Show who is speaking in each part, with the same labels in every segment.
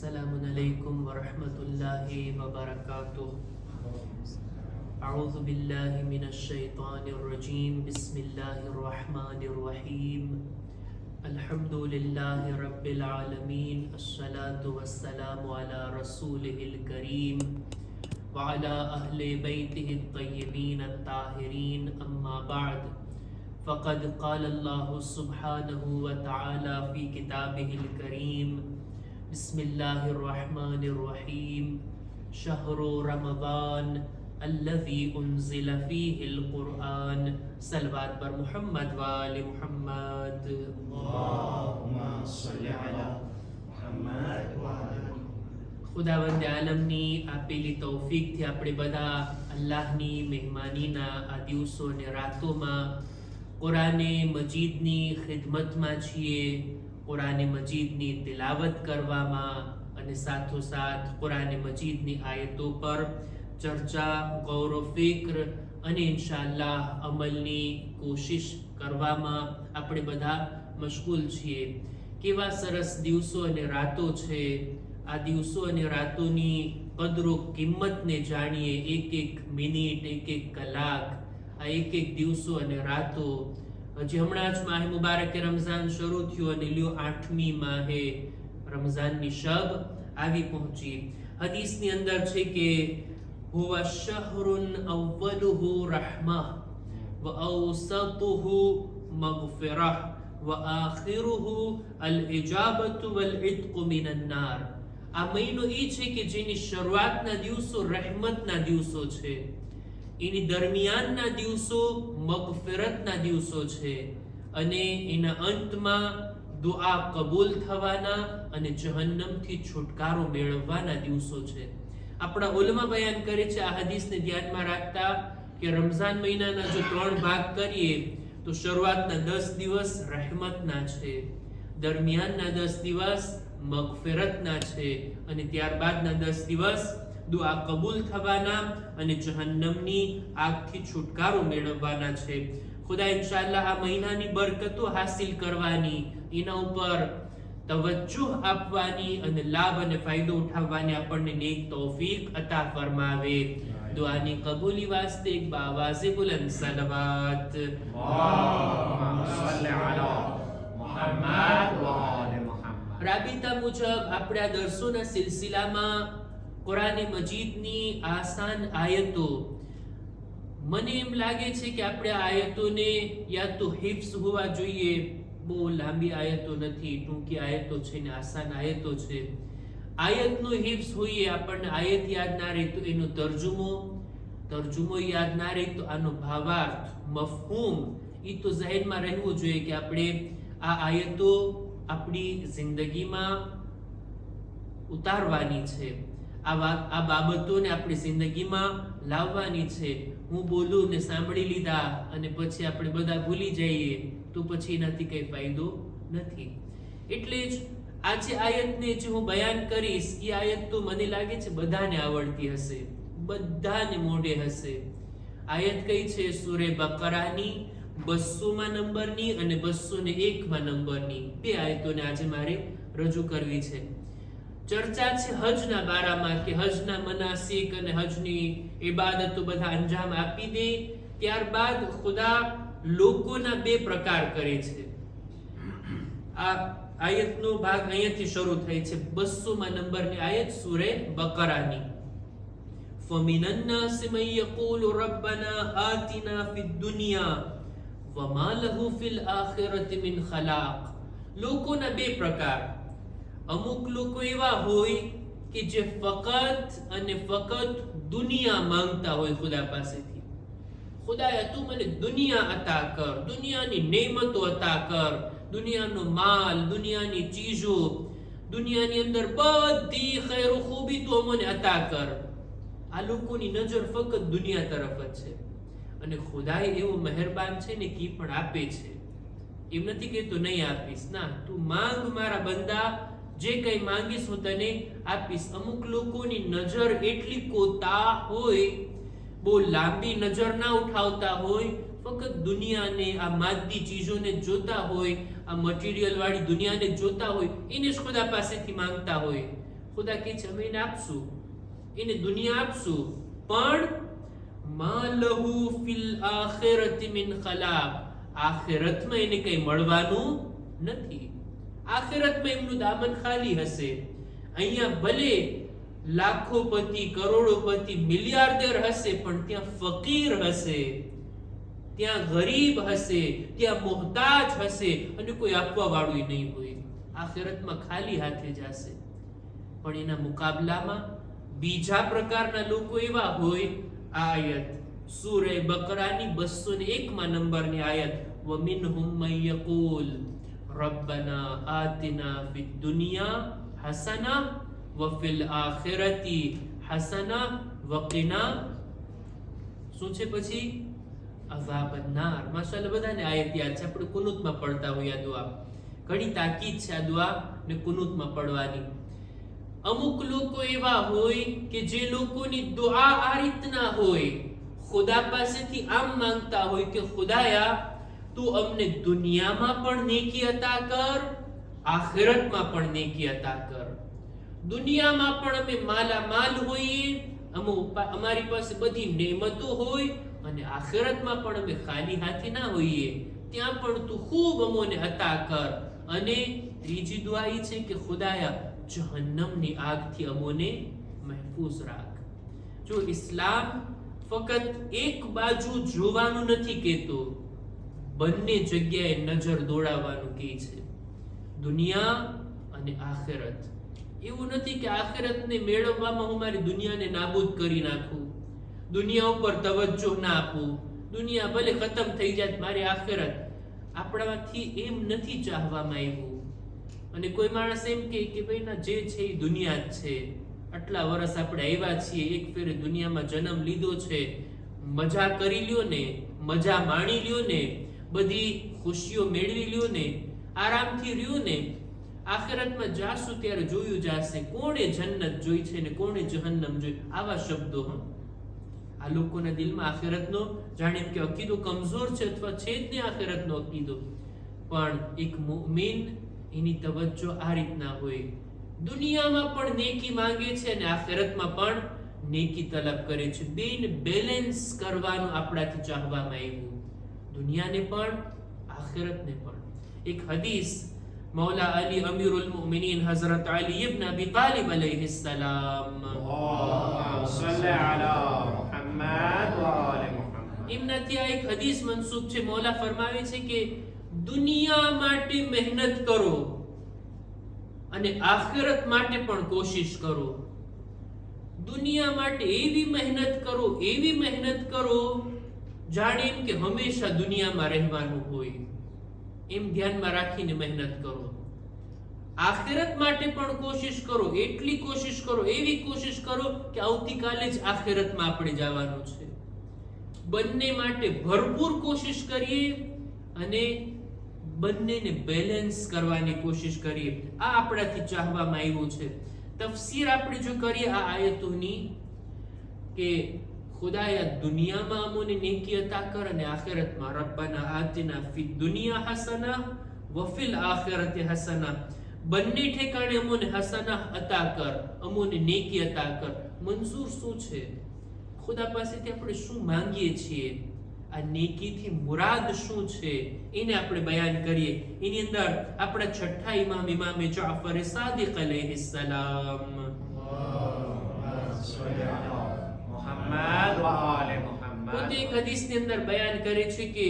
Speaker 1: अस्सलामुअलैकुम वरहमतुल्लाहि वबरकातुह। अऊज़ु बिल्लाहि मिनश्शैतानिर्रजीम। बिस्मिल्लाहिर्रहमानिर्रहीम। अल्हम्दुलिल्लाहि रब्बिल आलमीन। अस्सलातु वस्सलामु अला रसूलिहिल करीम व अला अहले बैतिहित तय्यबीन अत्ताहिरीन। अम्मा बाद फ़क़द क़ाल अल्लाहु सुब्हानहु व तआला फ़ी किताबिहिल करीम। बिस्मिल्लाहिर्रहमानिर्रहीम। शहरु रमज़ान अल्लज़ी उन्ज़िला फ़ीहिल क़ुरआन। सलवात पर मुहम्मद व आले मुहम्मद।
Speaker 2: अल्लाहुम्मा सल्लि अला मुहम्मद व आले
Speaker 1: ખુદાવંદ આલમની આપેલી તૌફીકથી આપણે બધા અલ્લાહની મહેમાનીના આ દિવસો અને રાતોમાં કુરાને મજીદની ખિદમતમાં છીએ, કુરાને મજીદની તિલાવત કરવામાં અને સાથોસાથ કુરાને મજીદની આયતો પર ચર્ચા, ગૌર ફિક્ર અને ઇન્શાઅલ્લાહ અમલની કોશિશ કરવામાં આપણે બધા મશગુલ છીએ. કેવા સરસ દિવસો અને રાતો છે. આ દિવસો અને રાતોની કદરો કિંમતને જાણીએ. એક એક મિનિટ, એક એક કલાક, આ એક એક દિવસો અને રાતો. હજી હમણાં જ માહે મુબારક રમઝાન શરૂ થયું અને લ્યો 8મી માહે રમઝાનની શબ આવી પહોંચી. હદીસની અંદર છે કે હુવા શહરુન અવ્વલુહુ રહમહ વ અવસતુહુ મગફિરહ વ આખિરુહુ અલ ઇજાબતુ વલ ઇત્કુ મિનન નાર. આ મહિનો એ છે કે જેની શરૂઆતના દિવસો રહેમતના દિવસો છે, એની દરમિયાનના દિવસો મગફિરતના દિવસો છે અને એના અંતમાં દુઆ કબૂલ થવાના અને જહન્નમથી છુટકારો મેળવવાના દિવસો છે. આપણા ઉલમા બયાન કરે છે આ હદીસને ધ્યાનમાં રાખતા કે રમઝાન મહિનાના જો 3 ભાગ કરીએ તો શરૂઆતના 10 દિવસ રહેમતના છે, દરમિયાનના 10 દિવસ મગફિરતના છે અને ત્યારબાદના 10 દિવસ દુઆ કબૂલ થવાના અને જહન્નમની આગથી છુટકારો મેળવવાના છે. ખુદા ઇન્શાઅલ્લાહ આ મહિનાની બરકતો હાસિલ કરવાની, એના ઉપર તવજ્જુહ આપવાની અને લાભ અને ફાયદો ઉઠાવવાની આપણને નેક તૌફીક અતા ફરમાવે. દુઆની કબૂલી વાસ્તે એક બાવાઝે બુલંદ સલવાત.
Speaker 2: અલ્લાहुम्मा સલ્લિ અલા મુહમ્મદ વ આલે મુહમ્મદ.
Speaker 1: રાબિતા મુજબ આપણે આ દર્સોના સિલસિલામાં કુરાને મજીદની આસાન આયતો, મને એમ લાગે છે કે આપણે આયતોને યા તો હિફ્ઝ હોવા જોઈએ. બહુ લાંબી આયતો નથી, ટૂંકી આયતો છે ને આસાન આયતો છે. આયતનો હિફ્ઝ હોઈએ, આપણને આયત યાદ ના રહે તો એનો તર્જુમો યાદ ના રહે તો આનો ભાવાર્થ, મફહૂમ એ તો ઝહેનમાં રહેવું જોઈએ કે આપણે આ આયતો આપણી જિંદગીમાં ઉતારવાની છે, આ બાબતોને આપણી જિંદગીમાં લાવવાની છે. હું બોલું ને સાંભળી લીધા અને પછી આપણે બધા ભૂલી જઈએ તો પછી એનાથી કઈ ફાયદો નથી. એટલે જ આજે આયતને જે હું બયાન કરીશ એ આયત તો મને લાગે છે બધાને આવડતી હશે, બધાને મોઢે હશે. આયત કઈ છે? સૂરે બકરાની 200માં નંબરની અને 201માં નંબરની 2 આયતોને આજે મારે રજૂ કરવી છે. ચર્ચા છે હજના બારામાં કે હજના મનાસિક અને હજની ઇબાદતો બધા અંજામ આપી દે ત્યારબાદ ખુદા લોકોના 2 પ્રકાર કરે છે. આ આયતનો ભાગ અહીંયાથી શરૂ થાય છે. 200માં નંબરની આયત સૂરે બકરાની. ફમિનન નાસ મન યકૂલુ રબ્બના આતિના ફિદ દુનિયા વમા લહુ ફિલ આખિરતિ મિન ખલાક. લોકોના 2 પ્રકાર. અમુક લોકો એવા હોય કે જે ફકત અને ફકત દુનિયા માંગતા હોય ખુદા પાસેથી. ખુદાએ તું મને દુનિયા અતા કર, દુનિયાની નેમતો અતા કર, દુનિયાનો માલ, દુનિયાની ચીજો, દુનિયાની અંદર બધી ખૈર ખૂબી તું મને અતા કર. આ લોકોની નજર ફક્ત દુનિયા તરફ જ છે અને ખુદાએ એવો મહેરબાન છે ને કે પણ આપે છે. એમ નથી કહેતો નહીં આપીશ, ના, તું માંગ મારા બંદા, જે કઈ માંગીશ હું તને આપીશ. અમુક લોકોની નજર એટલી કોતા હોય, બહુ લાંબી નજર ના ઉઠાવતા હોય, ફક્ત દુનિયાને, આ માદી ચીજોને જોતા હોય, આ મટીરિયલ વાળી દુનિયાને જોતા હોય, એને જ ખુદા પાસેથી માંગતા હોય. ખુદા કહે છે અમે એને આપશું, એને દુનિયા આપશું, પણ મા લહુ ફિલ આખિરતિ મિન ખલાક, આખિરતમાં એને કઈ મળવાનું નથી. આખિરતમાં એમનું દામન ખાલી હશે. અહીંયા ભલે લાખોપતિ, કરોડોપતિ, મિલિયાર્ડર હશે, પણ ત્યાં ફકીર હશે, ત્યાં ગરીબ હશે, ત્યાં મોહતાજ હશે, અને કોઈ આપવા વાળું નહીં હોય. આખિરતમાં ખાલી હાથે જશે. પણ એના મુકાબલામાં બીજા પ્રકારના લોકો એવા હોય. આ આયત સૂરે બકરાની 201 નંબરની આયત, વમિનહુમ મન યકૂલ રબ્બના આતિના ફિદ દુનિયા હસના વફિલ આખિરતિ હસના વકિના, શું છે પછી? અઝાબન નાર. માશાઅલ્લાહ, બધાને આયત યાદ છે. આપણે કુનૂતમાં પડતા હોય આ દુઆ. ઘણી તાકીદ છે આ દુઆ ને કુનૂતમાં પડવાની. અમુક લોકો એવા હોય કે જે લોકોની દુઆ આ રીતના હોય, ખુદા પાસેથી આમ માંગતા હોય કે ખુદાયા તું અમને દુનિયામાં પણ નેકી અતા કર, આખિરતમાં પણ નેકી અતા કર. દુનિયામાં પણ અમે માલામાલ હોઈએ, અમારી પાસે બધી નેમતો હોય, અને આખિરતમાં પણ અમે ખાલી હાથે ના હોઈએ, ત્યાં પણ તું ખૂબ અમોને અતા કર. અને ત્રીજી દુઆ એ છે કે ખુદાયા જહન્નમની આગથી અમોને મહેફૂઝ રાખ. જો ઇસ્લામ ફક્ત એક બાજુ જોવાનું નથી કહેતો, બંને જગ્યાએ નજર દોડાવવાનું કહે છે, દુનિયા અને આખિરત. એવું નથી કે આખિરતને મેળવવામાં હું મારી દુનિયાને નાબૂદ કરી નાખું, દુનિયા ઉપર તવજ્જો ના આપું, દુનિયા ભલે ખતમ થઈ જાય, મારી આખિરત આપણાથી એમ નથી ચાહવામાં આવ્યું. અને કોઈ માણસ એમ કે ભાઈ ના જે છે એ દુનિયા જ છે, આટલા વર્ષ આપણે આવ્યા છીએ, એક ફેરે દુનિયામાં જન્મ લીધો છે, મજા કરી લ્યો ને, મજા માણી લ્યો ને, બધી ખુશીઓ મેળવી લ્યો ને, આરામથી રહ્યો ને, આખિરતમાં જાશું ત્યારે જોયું જાશે કોણે જન્નત જોઈ છે ને કોણે જહન્નમ જોઈ. આવા શબ્દો આ લોકોના દિલમાં આખિરતનો જાણે કે અકીદો કમજોર છે, અથવા છે જ નહીં આખિરતનો અકીદો. પણ એક મુમિન એની તવજ્જો આ રીતના હોય, દુનિયામાં પણ નેકી માંગે છે અને આખિરતમાં પણ નેકી તલબ કરે છે. બેન બેલેન્સ કરવાનું આપણાથી ચાહવામાં આવ્યું, દુનિયાને પણ આખિરતને પણ. એક હદીસ મૌલા અલી અમીરુલ મુમિનીન હઝરત અલી ઇબ્ન અબી તાલિબ અલૈહિસ્સલામ,
Speaker 2: અલ્લાહુમ્મા સલ્લી અલા મુહમ્મદ વ આલે મુહમ્મદ,
Speaker 1: એમનાથી આ એક હદીસ મનસૂબ છે. મૌલા ફરમાવે છે કે દુનિયા માટે મહેનત કરો અને આખિરત માટે પણ કોશિશ કરો. દુનિયા માટે એવી મહેનત કરો જાણે એમ કે હંમેશા દુનિયામાં રહેવાનું હોય, એમ ધ્યાનમાં રાખીને મહેનત કરો. આખિરત માટે પણ કોશિશ કરો, એટલી કોશિશ કરો, એવી કોશિશ કરો કે આવતીકાલે જ આખિરતમાં આપણે જવાનું છે. બંને માટે ભરપૂર કોશિશ કરીએ અને બંનેને બેલેન્સ કરવાની કોશિશ કરીએ. આ આપણાથી ચાહવામાં આવ્યું છે. તફસીર આપણે જો કરીએ આ આયતોની કે ખુદાયા દુનિયામાં અમોને નેકી અતા કર અને આખિરતમાં રબ્બના આતિના ફિદ દુનિયા હસના વફિલ આખિરતિ હસના, બંને ઠેકાણે અમોને હસના અતા કર, અમોને નેકી અતા કર. મંજૂર શું છે? ખુદા પાસેથી આપણે શું માંગીએ છીએ? આ નેકીથી મુરાદ શું છે એને આપણે બયાન કરીએ. એની અંદર આપણા છઠ્ઠા ઇમામ ઇમામે જાફર સાદિક અલૈહિસ્સલામ
Speaker 2: મુહમ્મદ વ આલે મુહમ્મદ
Speaker 1: પોતે એક હદીસની અંદર બયાન કરે છે કે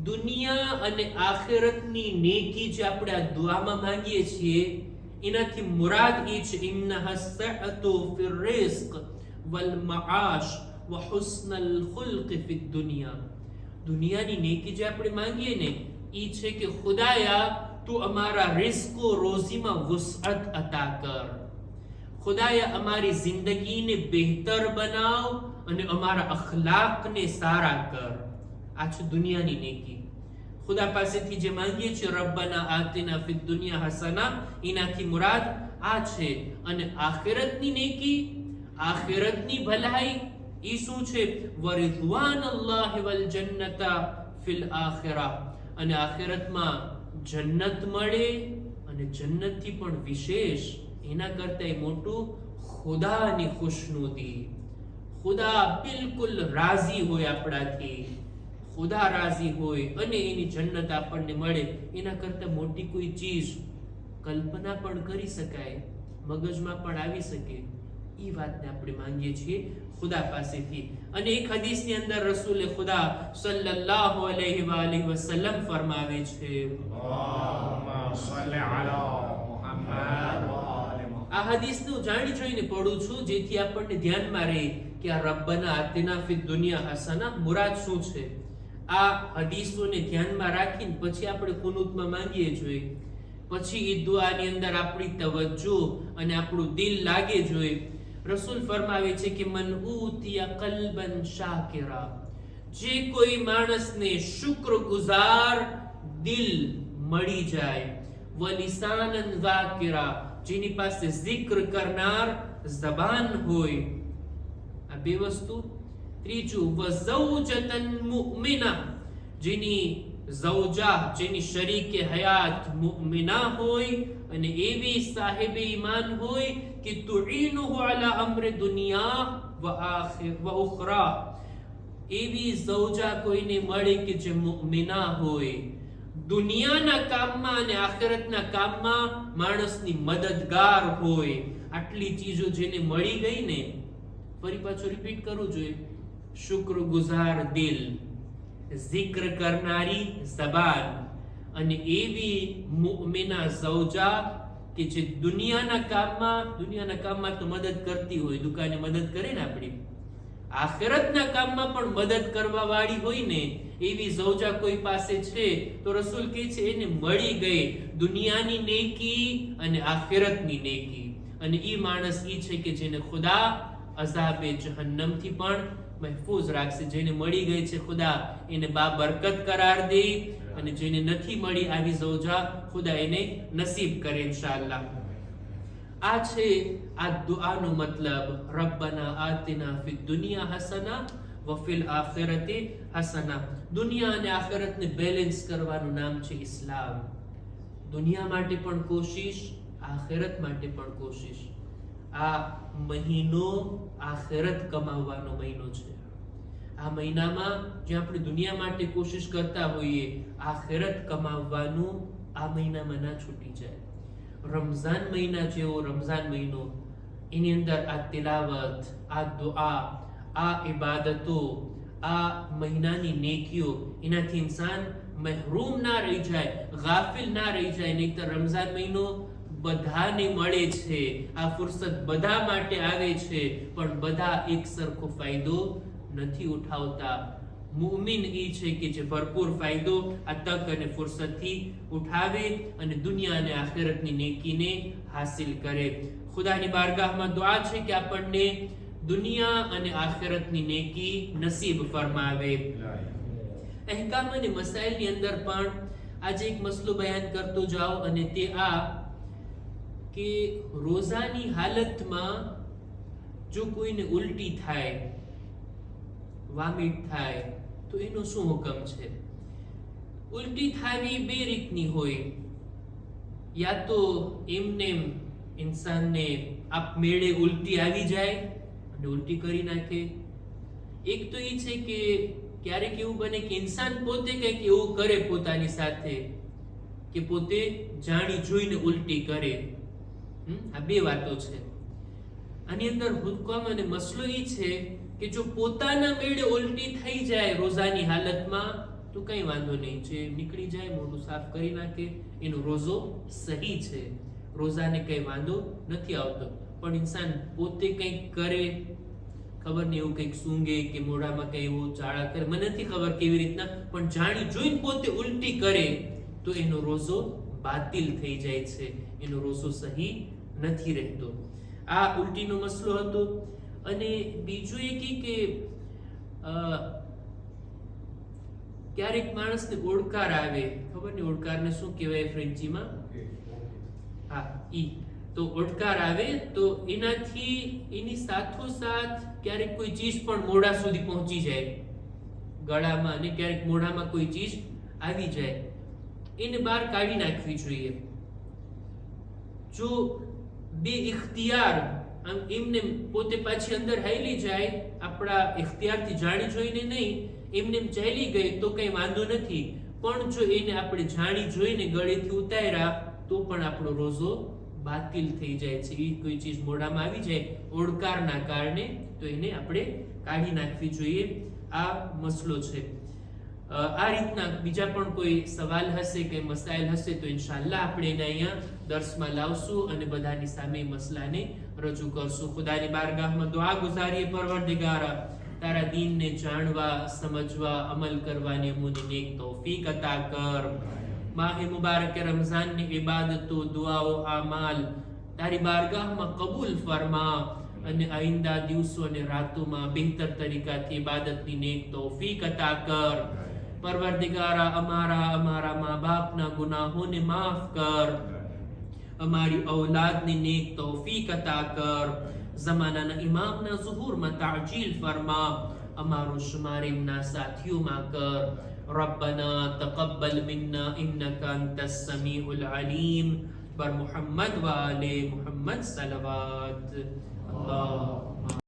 Speaker 1: દુનિયા અને આખિરતની નેકી જે આપણે આ દુઆમાં માંગીએ છીએ એનાથી મુરાદ એ છે ઇન્નહા સઅતુ ફિર રિઝ્ક વલ મઆશ વ હુસ્નલ ખુલ્ક ફિદ દુનિયા. દુનિયાની નેકી જે આપણે માંગીએ ને ઈ છે કે ખુદાયા તું અમારા રિઝકો રોઝીમાં વસઅત અતા કર, ખુદાયા અમારી જિંદગીને બહેતર બનાવ અને અમારા અખલાકને સારા કર. આ છે દુનિયાની નેકી. ખુદા પાસેથી જે માંગીએ છીએ રબ્બના આતિના ફિદ દુનિયા હસના, એનાથી મુરાદ આ છે. અને આખિરતની નેકી, આખિરતની ભલાઈ ઈ શું છે? વરિદવાનલ્લાહિ વલ જન્નતા ફિલ આખિરા, અને આખિરતમાં જન્નત મળે અને જન્નતથી પણ વિશેષ એના કરતા મોટું ખુદાની ખુશનુદી. ખુદા બિલકુલ રાજી હોય આપણાથી, ખુદા રાજી હોય અને એની જન્નત આપણને મળે, એના કરતા મોટી કોઈ ચીજ કલ્પના પણ કરી શકાય, મગજમાં પણ આવી શકે, એ વાતને આપણે માંગીએ છીએ ખુદા પાસેથી. અને એક હદીસની અંદર રસૂલે ખુદા સલ્લલ્લાહુ અલૈહિ વસલ્લમ ફરમાવે છે,
Speaker 2: અલ્લાહુમ્મા સલ્લી અલા મુહમ્મદ વ આલે મુહમ્મદ.
Speaker 1: આ હદીસનું જાણી જોઈને પડું છું જેથી આપણને ધ્યાનમાં રહે કે આ રબ્બના આતિના ફિદ દુનિયા હસના મુરાદ શું છે. આ હદીસોને ધ્યાનમાં રાખીને પછી આપણે કુનૂતમાં માંગીએ જોઈએ, પછી એ દુઆની અંદર આપણી તવજ્જો અને આપણું દિલ લાગે જોઈએ. રસૂલ ફરમાવે છે કે મન ઉતિયા કલ્બન શાકિરા, જે કોઈ માણસને શુક્રગુજાર દિલ મળી જાય, વલિસાનન ઝાકિરા, જેની પાસે zikr કરનાર જબાન હોય, આ બે વસ્તુ. ત્રીજું વઝૌજતન મુમિના, જેની ઝૌજા, જેની શરીકે હયાત મુમિના હોય અને એવી સાહેબે ઈમાન હોય કે તુઈનુહુ અલા અમ્ર દુનિયા વ ઉખરા, એવી ઝૌજા કોઈને મળે કે જે મુમિના હોય, દુનિયાના કામમાં અને આખિરતના કામમાં માણસની મદદગાર હોય. આટલી ચીજો જેને મળી ગઈ ને, ફરી પાછું રિપીટ કરવું જોઈએ, શુક્રગુજાર દિલ, zikr કરનારી જબાન અને એવી મુમિના ઝૌજા કે જે દુનિયાના કામમાં તો મદદ કરતી હોય, દુકાને મદદ કરે ને આપણી, આખિરતના કામમાં પણ મદદ કરવા વાળી હોય ને, એવી ઝૌજા કોઈ પાસે છે તો રસૂલ કહે છે એને મળી ગઈ દુનિયાની નેકી અને આખિરતની નેકી. અને ઈ માણસ ઈ છે કે જેને ખુદા અઝાબે જહન્નમથી પણ મહેફૂઝ રાખશે. જેને મળી ગઈ છે ખુદા એને બાબરકત કરાર દે, અને જેને નથી મળી આવી ઝૌજા ખુદા એને નસીબ કરે ઇન્શાઅલ્લાહ. આ છે આ દુઆનો મતલબ, રબ્બના આતિના ફિદ દુનિયા હસના વ ફિલ આખિરતિ હસના. દુનિયા અને આખિરતને બેલેન્સ કરવાનું નામ છે ઇસ્લામ. દુનિયા માટે પણ કોશિશ, આખિરત માટે પણ કોશિશ. આ મહિનો આખિરત કમાવવાનો મહિનો છે. આ મહિનામાં જે આપણે દુનિયા માટે કોશિશ કરતા હોઈએ, આખિરત કમાવવાનું આ મહિનામાં ના છૂટી જાય. રમઝાન મહિના જેવો રમઝાન મહિનો, એની અંદર આ તિલાવત, આ દુઆ, આ ઇબાદતો, આ મહિનાની નેકીઓ, એનાથી ઇન્સાન મહેરૂમ ના રહી જાય, ગાફિલ ના રહી જાય. નહીંતર રમઝાન મહિનો બધાને મળે છે, આ ફુરસત બધા માટે આવે છે, પણ બધા એક સરખો ફાયદો નથી ઉઠાવતા. મુમિન એ છે કે જે ભરપૂર ફાયદો આ તક અને ફુરસતથી ઉઠાવે અને દુનિયા અને આખિરતની નેકીને હાસિલ કરે. ખુદાની બારગાહમાં દુઆ છે કે આપણને દુનિયા અને આખિરતની નેકી નસીબ ફરમાવે. અહેકામ અને મસાઇલની અંદર પણ આજે એક મસલો બયાન કરતો જાઓ, અને તે આ કે રોઝાની હાલતમાં જો કોઈને ઉલટી થાય, વામિટ થાય, તો એનો શું હુકમ છે? ઉલટી થાવી બે રીતની હોય. યા તો એમને ઇન્સાનને આપમેળે ઉલટી આવી જાય અને ઉલટી કરી નાખે. એક તો એ છે કે ક્યારેક એવું બને કે ઇન્સાન પોતે કંઈક એવું કરે પોતાની સાથે કે પોતે જાણી જોઈને ઉલટી કરે. આ બે વાતો છે. આની અંદર હુકમ અને મસલો એ છે કે જો પોતાના મેળે ઉલટી થઈ જાય રોઝાની હાલતમાં તો કઈ વાંધો નહીં, જે નીકળી જાય મોઢું સાફ કરી નાખે, એનો રોઝો સહી છે, રોઝાને કઈ વાંધો નથી આવતો. પણ ઇન્સાન પોતે કંઈક કરે, ખબર નહીં એવું કંઈક સૂંઘે કે મોઢામાં કઈ એવું ચાળા કરે, મને નથી ખબર કેવી રીતના, પણ જાણી જોઈને પોતે ઉલટી કરે તો એનો રોઝો બાતિલ થઈ જાય છે, એનો રોઝો સહી નથી રહેતો. આ ઉલટીનો મસલો હતો. અને બીજું એ કે ક્યારેક માણસને ઓડકાર આવે, ખબર નહીં ઓડકારને શું કહેવાય ફ્રેન્ચીમાં, હા ઈ, તો ઓડકાર આવે તો એનાથી એની સાથોસાથ ક્યારેક કોઈ ચીજ પણ મોઢા સુધી પહોંચી જાય, ગળામાં, અને ક્યારેક મોઢામાં કોઈ ચીજ આવી જાય, એને બહાર કાઢી નાખવી જોઈએ. જો બે ઇખ્તિયાર આમ એમને પોતે પાછી અંદર હાલી જાય, આપણા ઇખ્તિયારથી જાણી જોઈને નહીં, એમને એમ ચાલી ગઈ તો કંઈ વાંધો નથી, પણ જો એને આપણે જાણી જોઈને ગળેથી ઉતાર્યા તો પણ આપણો રોઝો બાતિલ થઈ જાય છે. એ કોઈ ચીજ મોઢામાં આવી જાય ઓડકારના કારણે તો એને આપણે કાઢી નાખવી જોઈએ. આ મસલો છે. આ રીતના બીજા પણ કોઈ સવાલ હશે કે મસાઇલ હશે તો ઇન્શાઅલ્લાહ આપણે એને અહીંયા દર્સમાં લાવશું અને બધાની સામે મસલાને રજૂ કરશું. ખુદાની બારગાહમાં દુઆ ગુજારીએ, પરવરદિગારા તારા દીનને જાણવા, સમજવા, અમલ કરવાની અમને નેક તૌફીક અતા કર. માહે મુબારક રમઝાનની ઇબાદતો, દુઆઓ, આમાલ તારી બારગાહમાં કબૂલ ફરમા અને આઈંદા દિવસો અને રાતોમાં બહેતર તરીકાથી ઇબાદતની નેક તૌફીક અતા કર. પરવરદિગારા અમારા મા બાપના ગુનાહોને માફ કર, અમારી ઔલાદને નેક તૌફીક અતા કર. ઝમાનાના ઇમામના ઝુહૂરમાં તાજીલ ફરમા, અમારો શુમાર એમના સાથીઓમાં કર. ربنا تقبل منا إنك أنت السميع العليم. بر محمد وآل محمد صلوات. اللہ